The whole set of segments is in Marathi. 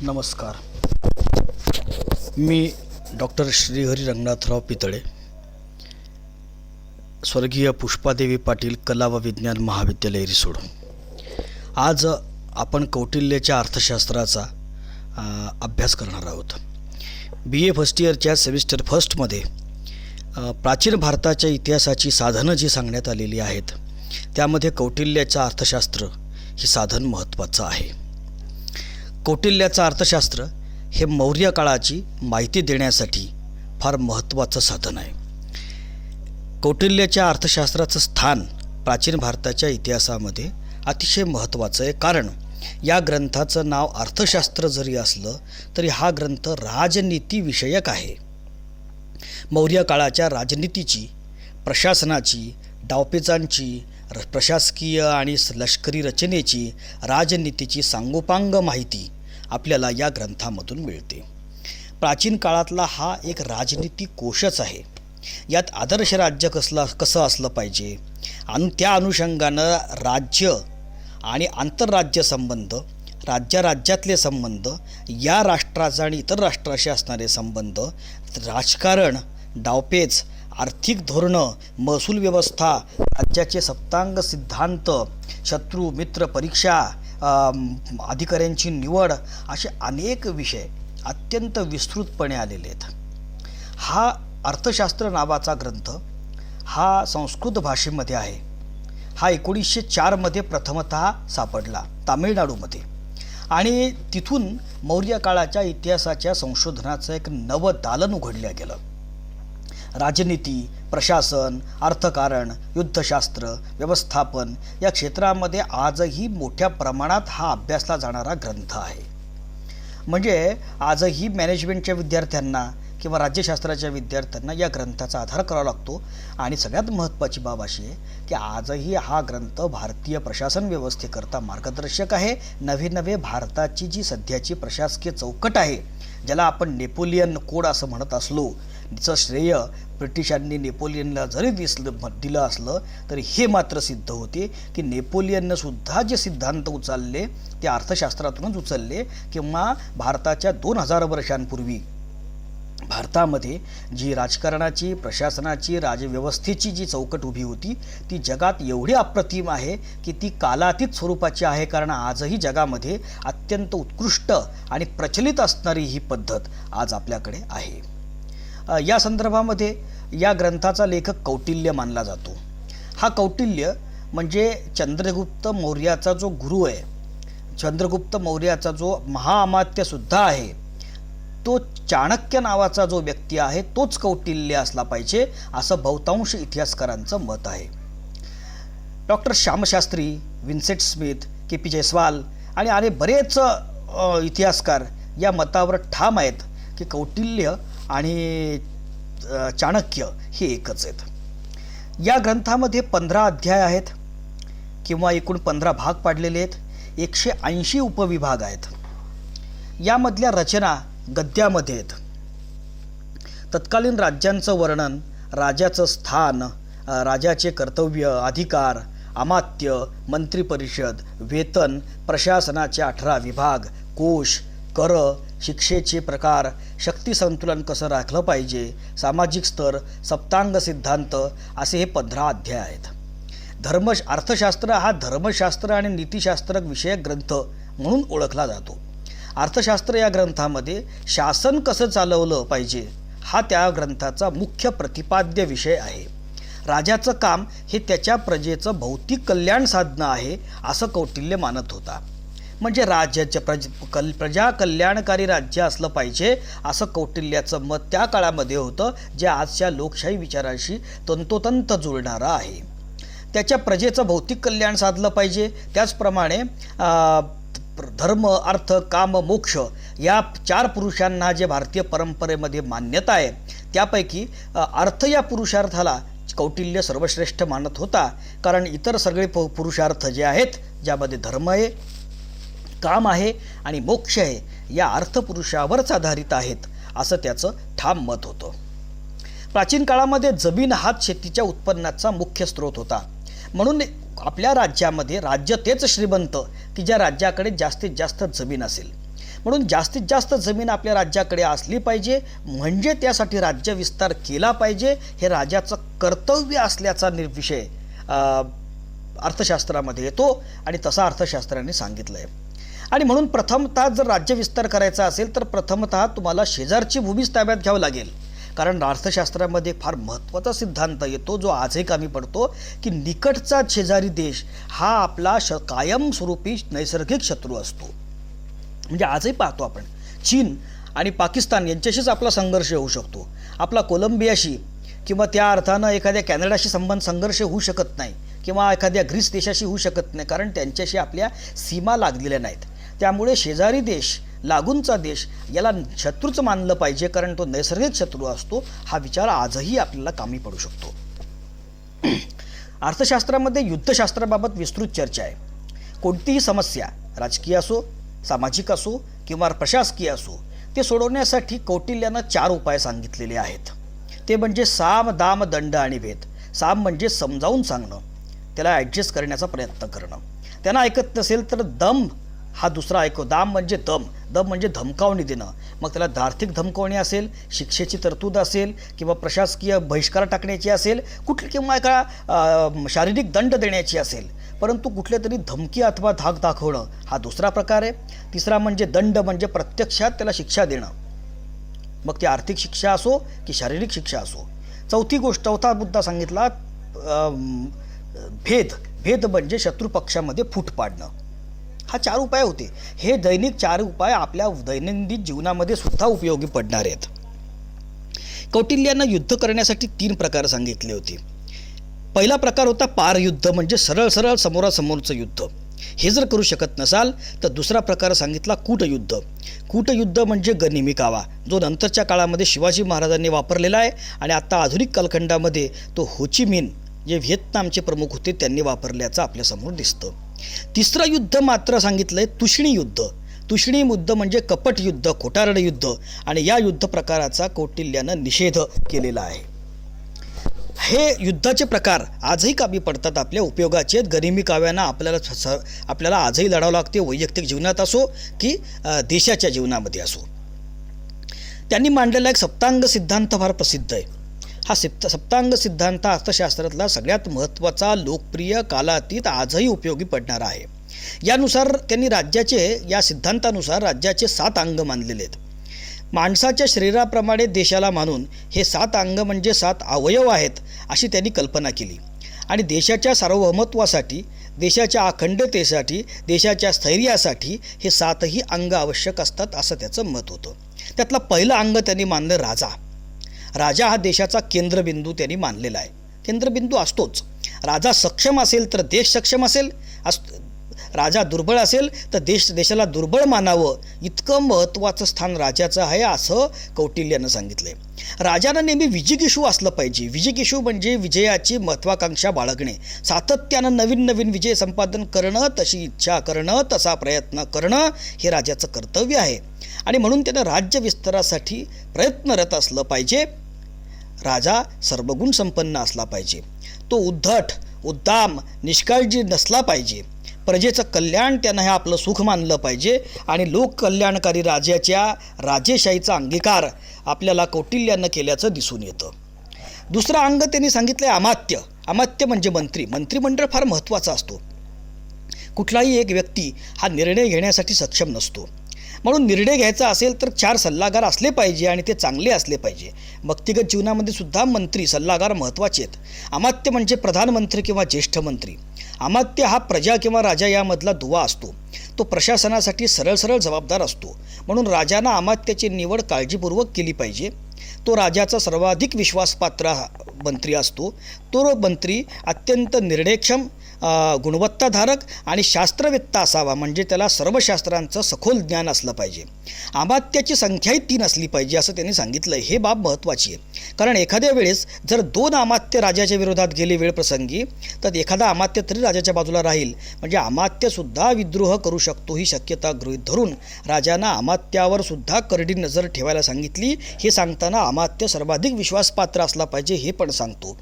नमस्कार. मी डॉक्टर श्रीहरी रंगनाथराव पितळे, स्वर्गीय पुष्पादेवी पाटील कला व विज्ञान महाविद्यालय रिसोड. आज आपण कौटिल्याच्या अर्थशास्त्राचा अभ्यास करणार आहोत. BA फर्स्ट इयरच्या सेमिस्टर फर्स्टमध्ये प्राचीन भारताच्या इतिहासाची साधनं जी सांगण्यात आलेली आहेत त्यामध्ये कौटिल्याचं अर्थशास्त्र हे साधन महत्त्वाचं आहे. कौटिल्याचं अर्थशास्त्र हे मौर्य काळाची माहिती देण्यासाठी फार महत्त्वाचं साधन आहे. कौटिल्याच्या अर्थशास्त्राचं स्थान प्राचीन भारताच्या इतिहासामध्ये अतिशय महत्त्वाचं आहे, कारण या ग्रंथाचं नाव अर्थशास्त्र जरी असलं तरी हा ग्रंथ राजनीतिविषयक आहे. मौर्य काळाच्या राजनीतीची, प्रशासनाची, डावपेचांची, प्रशासकीय आणि लष्करी रचनेची, राजनीतीची सांगोपांग माहिती आपल्याला या ग्रंथामधून मिळते. प्राचीन काळातला हा एक राजनीती कोशच आहे. यात आदर्श राज्य कसं असलं पाहिजे आणि त्या अनुषंगानं राज्य आणि आंतरराज्य संबंध, राज्यातले संबंध, या राष्ट्राचा आणि इतर राष्ट्राशी असणारे संबंध, राजकारण, डावपेच, आर्थिक धोरणं, महसूल व्यवस्था, राज्याचे सप्तांग सिद्धांत, शत्रू मित्र परीक्षा, अधिकाऱ्यांची निवड, असे अनेक विषय अत्यंत विस्तृतपणे आलेले आहेत. हा अर्थशास्त्र नावाचा ग्रंथ हा संस्कृत भाषेमध्ये आहे. हा 1904 प्रथमतः सापडला तामिळनाडूमध्ये आणि तिथून मौर्य काळाच्या इतिहासाच्या संशोधनाचं एक नवं दालन उघडलं गेलं. राजनीती, प्रशासन, अर्थकारण, युद्धशास्त्र, व्यवस्थापन या क्षेत्रामध्ये आजही मोठ्या प्रमाणात हा अभ्यासला जाणारा ग्रंथ आहे. म्हणजे आजही मॅनेजमेंटच्या विद्यार्थ्यांना किंवा राज्यशास्त्राच्या विद्यार्थ्यांना या ग्रंथाचा आधार करावा लागतो. आणि सगळ्यात महत्त्वाची बाब अशी आहे की आजही हा ग्रंथ भारतीय प्रशासन व्यवस्थेकरता मार्गदर्शक आहे. नवे भारताची जी सध्याची प्रशासकीय चौकट आहे, ज्याला आपण नेपोलियन कोड असं म्हणत असलो, तिचं श्रेय ब्रिटिशांनी नेपोलियनला जरी दिलं असलं तरी हे मात्र सिद्ध होते की नेपोलियननं सुद्धा जे सिद्धांत उचलले ते अर्थशास्त्रातूनच उचलले, किंवा भारताच्या 2000 वर्षांपूर्वी भारतामध्ये जी राजकारणाची, प्रशासनाची, राजव्यवस्थेची जी चौकट उभी होती ती जगात एवढी अप्रतिम आहे की ती कालातीत स्वरूपाची आहे. कारण आजही जगामध्ये अत्यंत उत्कृष्ट आणि प्रचलित असणारी ही पद्धत आज आपल्याकडे आहे. या संदर्भामध्ये या ग्रंथाचा लेखक कौटिल्य मानला जातो. हा कौटिल्य म्हणजे चंद्रगुप्त मौर्याचा जो गुरु आहे, चंद्रगुप्त मौर्याचा जो महाअमात्यसुद्धा आहे, तो चाणक्य नावाचा जो व्यक्ती आहे तोच कौटिल्य असला पाहिजे असं बहुतांश इतिहासकारांचं मत आहे. Doctor Shyamshastri, Vincent Smith, KP Jayaswal आणि बरेच इतिहासकार या मतावर ठाम आहेत की कौटिल्य आणि चाणक्य हे एकच आहेत. या ग्रंथामध्ये 15 अध्याय आहेत किंवा एकूण 15 भाग पाडलेले आहेत. 180 उपविभाग आहेत. यामधल्या रचना गद्यामध्ये आहेत. तत्कालीन राज्यांचं वर्णन, राजाचं स्थान, राजाचे कर्तव्य, अधिकार, अमात्य, मंत्रिपरिषद, वेतन, प्रशासनाचे 18 विभाग, कोश, कर, शिक्षेचे प्रकार, शक्ती संतुलन कसं राखलं पाहिजे, सामाजिक स्तर, सप्तांग सिद्धांत, असे हे 15 अध्याय आहेत. अर्थशास्त्र हा धर्मशास्त्र आणि नीतिशास्त्र विषयक ग्रंथ म्हणून ओळखला जातो. अर्थशास्त्र या ग्रंथामध्ये शासन कसं चालवलं पाहिजे हा त्या ग्रंथाचा मुख्य प्रतिपाद्य विषय आहे. राजाचं काम हे त्याच्या प्रजेचं भौतिक कल्याण साधणं आहे असं कौटिल्य मानत होता. म्हणजे राज्याच्या प्रजा कल्याणकारी राज्य असलं पाहिजे असं कौटिल्याचं मत त्या काळामध्ये होतं, जे आजच्या लोकशाही विचाराशी तंतोतंत जुळणारं आहे. त्याच्या प्रजेचं भौतिक कल्याण साधलं पाहिजे. त्याचप्रमाणे धर्म, अर्थ, काम, मोक्ष या 4 पुरुषांना जे भारतीय परंपरेमध्ये मान्यता आहे त्यापैकी अर्थ या पुरुषार्थाला कौटिल्य सर्वश्रेष्ठ मानत होता. कारण इतर सगळे पुरुषार्थ जे आहेत, ज्यामध्ये धर्म आहे, काम आहे आणि मोक्ष आहे, या अर्थपुरुषावरच आधारित आहेत असं त्याचं ठाम मत होतं. प्राचीन काळामध्ये जमीन हाच शेतीच्या उत्पन्नाचा मुख्य स्रोत होता. म्हणून आपल्या राज्यामध्ये राज्य तेच श्रीमंत की ज्या राज्याकडे जास्तीत जास्त जमीन असेल. म्हणून जास्तीत जास्त जमीन आपल्या राज्याकडे असली पाहिजे, म्हणजे त्यासाठी राज्य विस्तार केला पाहिजे, हे राजाचं कर्तव्य असल्याचा विषय अर्थशास्त्रामध्ये येतो आणि तसा अर्थशास्त्राने सांगितलं आहे. आणि म्हणून प्रथमतः जर राज्य विस्तार करायचा असेल तर प्रथमतः तुम्हाला शेजारची भूमीच ताब्यात घ्यावं लागेल. कारण अर्थशास्त्रामध्ये फार महत्त्वाचा सिद्धांत येतो जो आजही कामी पडतो, की निकटचा शेजारी देश हा आपला कायमस्वरूपी नैसर्गिक शत्रू असतो. म्हणजे आजही पाहतो आपण चीन आणि पाकिस्तान यांच्याशीच आपला संघर्ष होऊ शकतो. आपला कोलंबियाशी किंवा त्या अर्थानं एखाद्या कॅनडाशी संघर्ष होऊ शकत नाही किंवा एखाद्या ग्रीस देशाशी होऊ शकत नाही, कारण त्यांच्याशी आपल्या सीमा लागलेल्या नाहीत. त्यामुळे शेजारी देश, लागूनचा देश याला शत्रूच मानलं पाहिजे, कारण तो नैसर्गिक शत्रू असतो. हा विचार आजही आपल्याला कामी पडू शकतो. अर्थशास्त्रामध्ये युद्धशास्त्राबाबत विस्तृत चर्चा आहे. कोणतीही समस्या राजकीय असो, सामाजिक असो किंवा प्रशासकीय असो, ते सोडवण्यासाठी कौटिल्यानं 4 उपाय सांगितलेले आहेत. ते म्हणजे साम, दाम, दंड आणि भेद. साम म्हणजे समजावून सांगणं, त्याला ॲडजस्ट करण्याचा प्रयत्न करणं. त्यांना ऐकत नसेल तर दम हा दुसरा ऐकव. दाम म्हणजे दम म्हणजे धमकावणी देणं. मग त्याला आर्थिक धमकावणी असेल, शिक्षेची तरतूद असेल किंवा प्रशासकीय बहिष्कार टाकण्याची असेल, किंवा एका शारीरिक दंड देण्याची असेल, परंतु कुठल्या तरी धमकी अथवा धाक दाखवणं हा दुसरा प्रकार आहे. तिसरा म्हणजे दंड म्हणजे प्रत्यक्षात त्याला शिक्षा देणं, मग ती आर्थिक शिक्षा असो की शारीरिक शिक्षा असो. चौथा मुद्दा सांगितला भेद म्हणजे शत्रुपक्षामध्ये फूट पाडणं. हा 4 उपाय होते. हे दैनिक 4 उपाय आपल्या दैनंदिन जीवनामध्ये सुद्धा उपयोगी पडणार आहेत. कौटिल्यानं युद्ध करण्यासाठी 3 प्रकार सांगितले होते. पहिला प्रकार होता पार युद्ध, म्हणजे सरळ समोरासमोरचं युद्ध. हे जर करू शकत नसाल तर दुसरा प्रकार सांगितला कूटयुद्ध. कूटयुद्ध म्हणजे गनिमी कावा, जो नंतरच्या काळामध्ये शिवाजी महाराजांनी वापरलेला आहे आणि आता आधुनिक कालखंडामध्ये तो हो ची मिन जे व्हिएतनामचे प्रमुख होते त्यांनी वापरल्याचं आपल्यासमोर दिसतं. तिसरं युद्ध मात्र सांगितलंय तुष्णी युद्ध. तुष्णी युद्ध म्हणजे कपट युद्ध, खोटारड युद्ध, आणि या युद्ध प्रकाराचा कौटिल्यानं निषेध केलेला आहे. हे युद्धाचे प्रकार आजही कामी पडतात, आपल्या उपयोगाचे आहेत. गनिमी काव्यांना आपल्याला आजही लढावं लागते, वैयक्तिक जीवनात असो की देशाच्या जीवनामध्ये असो. त्यांनी मांडलेला एक सप्तांग सिद्धांत फार प्रसिद्ध आहे. हा सप्तांग सिद्धांत अर्थशास्त्रातला सगळ्यात महत्त्वाचा, लोकप्रिय, कालातीत, आजही उपयोगी पडणारा आहे. यानुसार त्यांनी या सिद्धांतानुसार राज्याचे 7 अंग मानलेले आहेत. माणसाच्या शरीराप्रमाणे देशाला मानून हे 7 अंग म्हणजे 7 अवयव आहेत अशी त्यांनी कल्पना केली. आणि देशाच्या सार्वभौमत्वासाठी, देशाच्या अखंडतेसाठी, देशाच्या स्थैर्यासाठी हे 7ही अंग आवश्यक असतात असं त्याचं मत होतं. त्यातलं पहिलं अंग त्यांनी मानलं राजा. राजा हा देशाचा केंद्रबिंदू त्यांनी मानलेला आहे. केंद्रबिंदू असतोच. राजा सक्षम असेल तर देश सक्षम असेल, राजा दुर्बळ असेल तर देशाला दुर्बळ मानावं, इतकं महत्त्वाचं स्थान राजाचं आहे असं कौटिल्यानं सांगितलं आहे. राजानं नेहमी विजिगीषू असलं पाहिजे. विजिगीषू म्हणजे विजयाची महत्त्वाकांक्षा बाळगणे, सातत्यानं नवीन विजय संपादन करणं, तशी इच्छा करणं, तसा प्रयत्न करणं हे राजाचं कर्तव्य आहे. आणि म्हणून त्यानं राज्य विस्तारासाठी प्रयत्नरत असलं पाहिजे. राजा सर्वगुण संपन्न असला पाहिजे. तो उद्धट, उद्दाम, निष्काळजी नसला पाहिजे. प्रजेचं कल्याण त्यानं हे आपलं सुख मानलं पाहिजे. आणि लोककल्याणकारी राजेशाहीचा अंगीकार आपल्याला कौटिल्यानं केल्याचं दिसून येतं. दुसरं अंग त्यांनी सांगितलं आहे अमात्य. अमात्य म्हणजे मंत्रिमंडळ फार महत्त्वाचा असतो. कुठलाही एक व्यक्ती हा निर्णय घेण्यासाठी सक्षम नसतो. म्हणून निर्णय घ्यायचा असेल तर 4 सल्लागार असले पाहिजे आणि ते चांगले असले पाहिजे. व्यक्तिगत जीवनामध्ये सुद्धा मंत्री, सल्लागार महत्त्वाचे आहेत. अमात्य म्हणजे प्रधानमंत्री किंवा ज्येष्ठ मंत्री. अमात्य हा प्रजा किंवा राजा यामधला दुवा असतो. तो प्रशासनासाठी सरळ जबाबदार असतो. म्हणून राजानं अमात्याची निवड काळजीपूर्वक केली पाहिजे. तो राजाचा सर्वाधिक विश्वासपात्र मंत्री असतो. तो मंत्री अत्यंत निर्णयक्षम, गुणवत्ताधारक आणि शास्त्रवेत्ता असावा, म्हणजे त्याला सर्व शास्त्रांचं सखोल ज्ञान असलं पाहिजे. अमात्याची संख्याही 3 असली पाहिजे असं त्यांनी सांगितलं. हे बाब महत्त्वाची आहे, कारण एखाद्या वेळेस जर 2 अमात्य राजाच्या विरोधात गेले वेळप्रसंगी तर एखादा अमात्य तरी राजाच्या बाजूला राहील, म्हणजे अमात्यसुद्धा विद्रोह करू शकतो ही शक्यता गृहीत धरून राजानं अमात्यावर सुद्धा करडी नजर ठेवायला सांगितली. हे सांगताना अमात्य सर्वाधिक विश्वासपात्र असला पाहिजे हे पण सांगतो.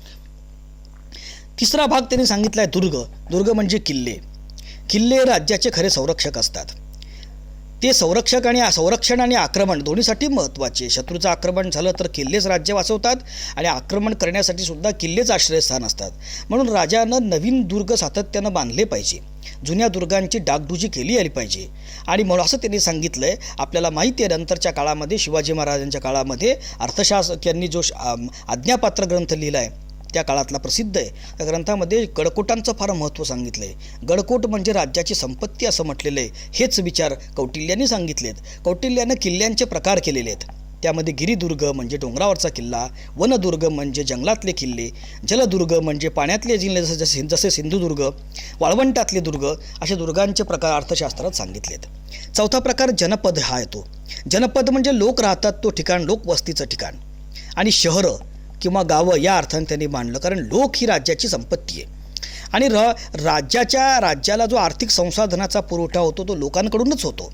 तिसरा भाग त्यांनी सांगितला आहे दुर्ग. दुर्ग म्हणजे किल्ले. किल्ले राज्याचे खरे संरक्षक असतात. ते संरक्षण आणि आक्रमण दोन्हीसाठी महत्त्वाचे. शत्रूचं आक्रमण झालं तर किल्लेच राज्य वाचवतात आणि आक्रमण करण्यासाठी सुद्धा किल्लेच आश्रयस्थान असतात. म्हणून राजानं नवीन दुर्ग सातत्यानं बांधले पाहिजे, जुन्या दुर्गांची डागडुजी केली आली पाहिजे. आणि म्हणून असं त्यांनी सांगितलं आहे. आपल्याला माहिती आहे नंतरच्या काळामध्ये शिवाजी महाराजांच्या काळामध्ये अर्थशास्त्र यांनी जो आज्ञापात्र ग्रंथ लिहिला आहे त्या काळातला प्रसिद्ध आहे. त्या ग्रंथामध्ये गडकोटांचं फार महत्त्व सांगितलं आहे. गडकोट म्हणजे राज्याची संपत्ती असं म्हटलेलं आहे. हेच विचार कौटिल्यांनी सांगितलेत. कौटिल्यानं किल्ल्यांचे प्रकार केलेले आहेत. त्यामध्ये गिरिदुर्ग म्हणजे डोंगरावरचा किल्ला, वनदुर्ग म्हणजे जंगलातले किल्ले, जलदुर्ग म्हणजे पाण्यातले जिल्हे जसे सिंधुदुर्ग, वाळवंटातले दुर्ग, अशा दुर्गांचे प्रकार अर्थशास्त्रात सांगितलेत. चौथा प्रकार जनपद हा येतो. जनपद म्हणजे लोक राहतात तो ठिकाण, लोकवस्तीचं ठिकाण. आणि शहरं किंवा गावं या अर्थाने त्यांनी मांडलं, कारण लोक ही राज्याची संपत्ती आहे. आणि राज्याला जो आर्थिक संसाधनाचा पुरवठा होतो तो लोकांकडूनच होतो.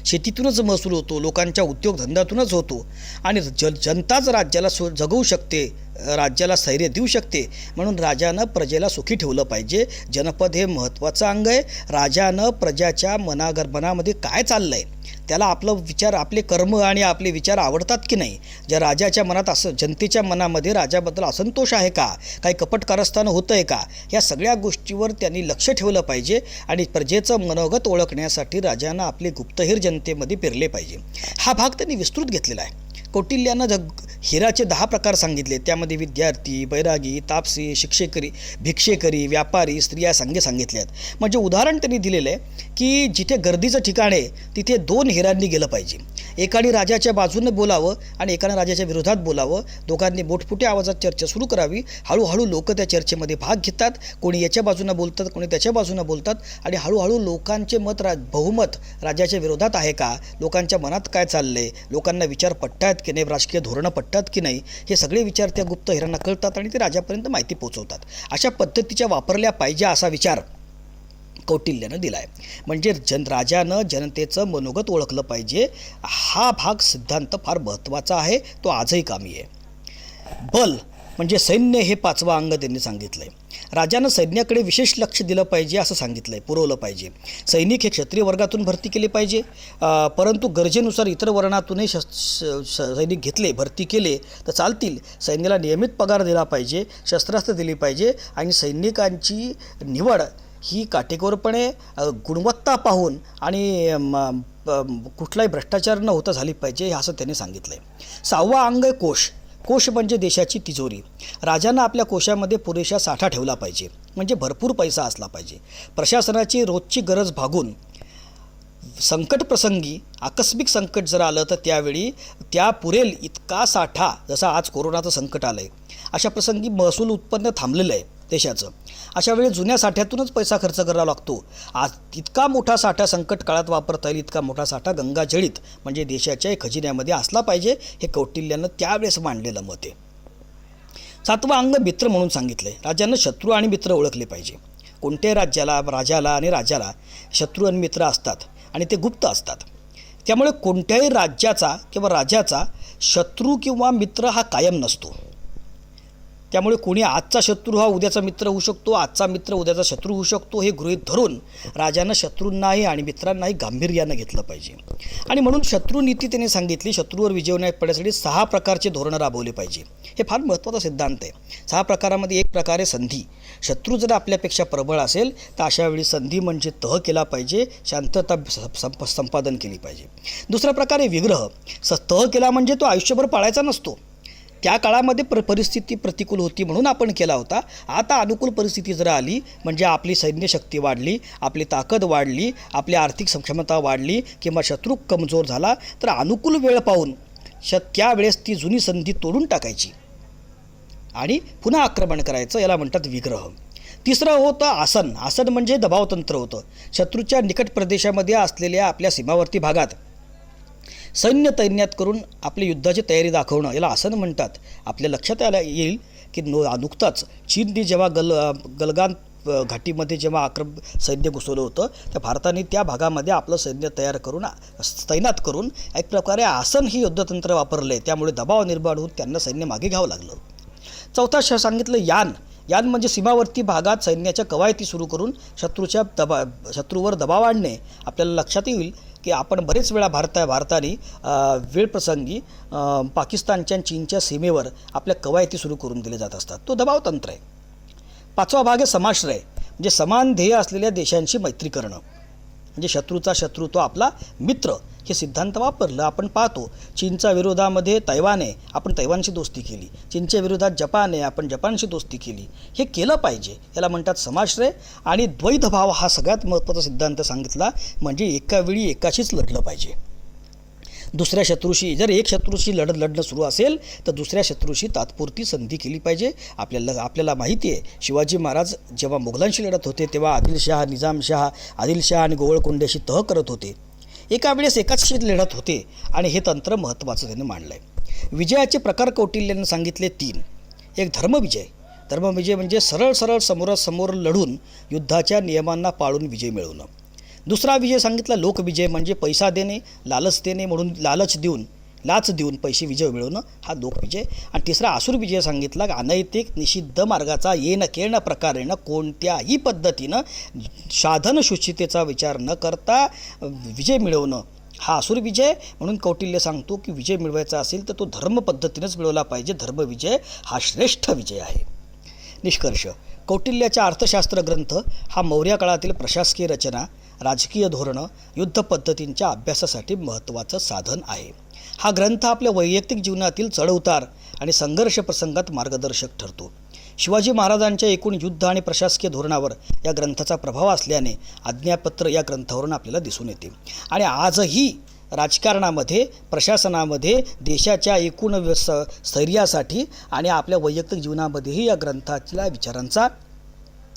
शेतीतूनच महसूल होतो, लोकांच्या उद्योगधंद्यातूनच होतो. आणि जनताच राज्याला जगवू शकते, राज्याला स्थैर्य देऊ शकते. म्हणून राजानं प्रजेला सुखी ठेवलं पाहिजे. जनपद हे महत्त्वाचं अंग आहे. राजानं प्रजाच्या मनामध्ये काय चाललं आहे, त्याला आपलं विचार, आपले कर्म आणि आपले विचार आवडतात की नाही, ज्या राजाच्या मनात जनतेच्या मनामध्ये राजाबद्दल असंतोष आहे का, काही कपट कारस्थानं होतं आहे का, या सगळ्या गोष्टीवर त्यांनी लक्ष ठेवलं पाहिजे. आणि प्रजेचं मनोगत ओळखण्यासाठी राजानं आपले गुप्तहेर जनतेमध्ये पेरले पाहिजे. हा भाग त्यांनी विस्तृत घेतलेला आहे. कौटिल्यानं हिराचे 10 प्रकार सांगितले. त्यामध्ये विद्यार्थी, बैरागी, तापसी, भिक्षेकरी, व्यापारी, स्त्रिया सांगितल्यात. म्हणजे उदाहरण त्यांनी दिलेलं आहे की जिथे गर्दीचं ठिकाण आहे तिथे 2 हिरांनी गेलं पाहिजे. एकाने राजाच्या बाजूनं बोलावं आणि एकाने राजाच्या विरोधात बोलावं. दोघांनी मोठमोठ्या आवाजात चर्चा सुरू करावी. हळूहळू लोक त्या चर्चेमध्ये भाग घेतात. कोणी याच्या बाजूनं बोलतात, कोणी त्याच्या बाजूनं बोलतात. आणि हळूहळू लोकांचे बहुमत राजाच्या विरोधात आहे का, लोकांच्या मनात काय चाललं आहे, लोकांना विचार पटतात की नाही, राजकीय धोरणं पटतात की नाही, हे सगळे विचार त्या गुप्त हिरांना कळतात आणि ते राजापर्यंत माहिती पोहोचवतात. अशा पद्धतीच्या वापरल्या पाहिजे असा विचार कौटिल्यानं दिला आहे. म्हणजे राजानं जनतेचं मनोगत ओळखलं पाहिजे. हा भाग सिद्धांत फार महत्त्वाचा आहे, तो आजही कामी आहे. बल म्हणजे सैन्य हे 5वं अंग त्यांनी सांगितलं आहे. राजानं सैन्याकडे विशेष लक्ष दिलं पाहिजे असं सांगितलं आहे, पुरवलं पाहिजे. सैनिक हे क्षत्रिय वर्गातून भरती केले पाहिजे, परंतु गरजेनुसार इतर वर्णातूनही सैनिक घेतले, भरती केले तर चालतील. सैन्याला नियमित पगार दिला पाहिजे, शस्त्रास्त्र दिली पाहिजे आणि सैनिकांची निवड ही काटेकोरपणे गुणवत्ता पाहून आणि कुठलाही भ्रष्टाचार न होता झाली पाहिजे असं त्यांनी सांगितलं आहे. 6वं अंग आहे कोश. कोश म्हणजे देशाची तिजोरी. राजानं आपल्या कोशामध्ये पुरेसा साठा ठेवला पाहिजे, म्हणजे भरपूर पैसा असला पाहिजे. प्रशासनाची रोजची गरज भागून संकट प्रसंगी आकस्मिक संकट जर आलं तर त्यावेळी त्या पुरेल इतका साठा, जसा आज कोरोनाचं संकट आलं आहे, अशा प्रसंगी महसूल उत्पन्न थांबलेलं आहे देशाचं. अशा वेळी जुन्या साठ्यातूनच पैसा खर्च करावा लागतो. आज इतका मोठा साठा संकट काळात वापरता येईल, इतका मोठा साठा गंगाजळीत म्हणजे देशाच्या खजिन्यामध्ये असला पाहिजे, हे कौटिल्यानं त्यावेळेस मांडलेलं मत आहे. 7वं अंग मित्र म्हणून सांगितलं आहे. राजानं शत्रू आणि मित्र ओळखले पाहिजे. कोणत्याही राजाला शत्रू आणि मित्र असतात आणि ते गुप्त असतात. त्यामुळे कोणत्याही राज्याचा किंवा राजाचा शत्रू किंवा मित्र हा कायम नसतो. त्यामुळे कोणी आजचा शत्रू हा उद्याचा मित्र होऊ शकतो, आजचा मित्र उद्याचा शत्रू होऊ शकतो, हे गृहीत धरून राजानं शत्रूंनाही आणि मित्रांनाही गांभीर्यानं घेतलं पाहिजे. आणि म्हणून शत्रुनीती त्याने सांगितली. शत्रूवर विजय पडण्यासाठी 6 प्रकारचे धोरणं राबवले पाहिजे. हे फार महत्त्वाचा सिद्धांत आहे. 6 प्रकारामध्ये एक प्रकार आहे संधी. शत्रू जर आपल्यापेक्षा प्रबळ असेल तर अशा वेळी संधी म्हणजे तह केला पाहिजे, शांतता संपादन केली पाहिजे. दुसरा प्रकार आहे विग्रह. तह केला म्हणजे तो आयुष्यभर पाळायचा नसतो. त्या काळामध्ये परिस्थिती प्रतिकूल होती म्हणून आपण केला होता. आता अनुकूल परिस्थिती जर आली म्हणजे आपली सैन्यशक्ती वाढली, आपली ताकद वाढली, आपली आर्थिक सक्षमता वाढली किंवा शत्रू कमजोर झाला तर अनुकूल वेळ पाहून त्यावेळेस ती जुनी संधी तोडून टाकायची आणि पुन्हा आक्रमण करायचं, याला म्हणतात विग्रह. तिसरं होतं आसन. आसन म्हणजे दबावतंत्र होतं. शत्रूच्या निकट प्रदेशामध्ये असलेल्या आपल्या सीमावर्ती भागात सैन्य तैनात करून आपली युद्धाची तयारी दाखवणं, याला आसन म्हणतात. आपल्या लक्षात येईल की नुकताच चीनने जेव्हा गलवान घाटीमध्ये जेव्हा सैन्य घुसवलं होतं त्या भारताने त्या भागामध्ये आपलं सैन्य तैनात करून एक प्रकारे आसन ही युद्धतंत्र वापरलं आहे. त्यामुळे दबाव निर्माण होऊन त्यांना सैन्य मागे घ्यावं लागलं. चौथा सांगितलं यान. यान म्हणजे सीमावर्ती भागात सैन्याच्या कवायती सुरू करून शत्रूवर दबाव आणणे. आपल्याला लक्षात येईल की आपण बरेच वेळा भारताने वेळप्रसंगी पाकिस्तानच्या चीनच्या सीमेवर आपल्या कवायती सुरू करून दिले जात असतात. तो दबाव तंत्र आहे. 5वा भाग आहे समाश्रय, म्हणजे समान ध्येय असलेल्या देशांशी मैत्री करणं, म्हणजे शत्रूचा शत्रू तो आपला मित्र, हे सिद्धांत वापरलं. आपण पाहतो चीनच्या विरोधामध्ये तैवान आहे, आपण तैवानशी दोस्ती केली. चीनच्या विरोधात जपान आहे, आपण जपानशी दोस्ती केली. हे केलं पाहिजे, याला म्हणतात समाश्रय. आणि द्वैध भाव हा सगळ्यात महत्त्वाचा सिद्धांत सांगितला, म्हणजे एका वेळी एकाशीच लढलं पाहिजे. दुसऱ्या शत्रूशी, जर एक शत्रूशी लढणं सुरू असेल तर दुसऱ्या शत्रूशी तात्पुरती संधी केली पाहिजे. आपल्याला माहिती आहे, शिवाजी महाराज जेव्हा मुघलांशी लढत होते तेव्हा आदिलशाह, निजामशाह, आदिलशाह आणि गोवळकोंड्याशी तह करत होते. एका वेळेस एकाच लढत होते आणि हे तंत्र महत्त्वाचं त्याने मांडलं आहे. विजयाचे प्रकार कौटिल्याने सांगितले 3. एक धर्मविजय. धर्मविजय म्हणजे सरळ समोरासमोर लढून युद्धाच्या नियमांना पाळून विजय मिळवणं. दुसरा विजय सांगितला लोकविजय, म्हणजे पैसा देणे, लालच देणे, म्हणून लाच देऊन पैसे विजय मिळवणं, हा लोकविजय. आणि तिसरा आसुर विजय सांगितला, अनैतिक निषिद्ध मार्गाचा येणं केणं प्रकारेनं कोणत्याही पद्धतीनं साधन शुचितेचा विचार न करता विजय मिळवणं, हा आसुर विजय. म्हणून कौटिल्य सांगतो की विजय मिळवायचा असेल तर तो धर्म पद्धतीनंच मिळवला पाहिजे. धर्मविजय हा श्रेष्ठ विजय आहे. निष्कर्ष, कौटिल्याचा अर्थशास्त्र ग्रंथ हा मौर्य काळातील प्रशासकीय रचना, राजकीय धोरणं, युद्ध पद्धतींच्या अभ्यासासाठी महत्त्वाचं साधन आहे. हा ग्रंथ आपल्या वैयक्तिक जीवनातील चढउतार आणि संघर्ष प्रसंगात मार्गदर्शक ठरतो. शिवाजी महाराजांच्या एकूण युद्ध आणि प्रशासकीय धोरणावर या ग्रंथाचा प्रभाव असल्याने आज्ञापत्र या ग्रंथावरून आपल्याला दिसून येते. आणि आजही राजकारणामध्ये, प्रशासनामध्ये, देशाच्या एकूण स्थैर्यासाठी आणि आपल्या वैयक्तिक जीवनामध्येही या ग्रंथाच्या विचारांचा,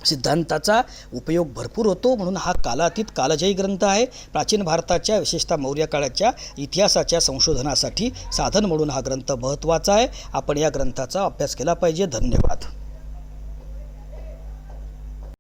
सिद्धांताचा उपयोग भरपूर होतो. म्हणून हा कालातीत कालजयी ग्रंथ आहे. प्राचीन भारताच्या, विशेषतः मौर्य काळाच्या इतिहासाच्या संशोधनासाठी साधन म्हणून हा ग्रंथ महत्त्वाचा आहे. आपण या ग्रंथाचा अभ्यास केला पाहिजे. धन्यवाद.